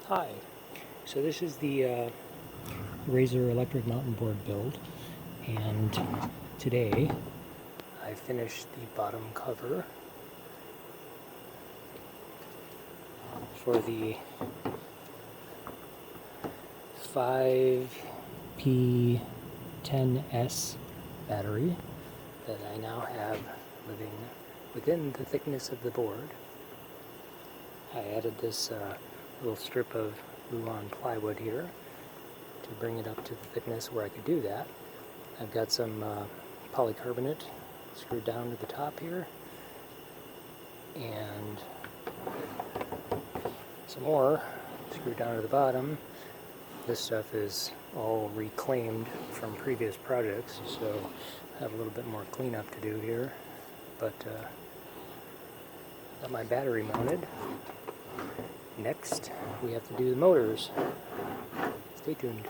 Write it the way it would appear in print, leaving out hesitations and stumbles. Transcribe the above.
Hi, so this is the Razor electric mountain board build, and today I finished the bottom cover for the 5P10S battery that I now have living within the thickness of the board. I added this little strip of Luan plywood here to bring it up to the thickness where I could do that. I've got some polycarbonate screwed down to the top here, and some more screwed down to the bottom. This stuff is all reclaimed from previous projects, so I have a little bit more cleanup to do here, but got my battery mounted. Next, we have to do the motors. Stay tuned.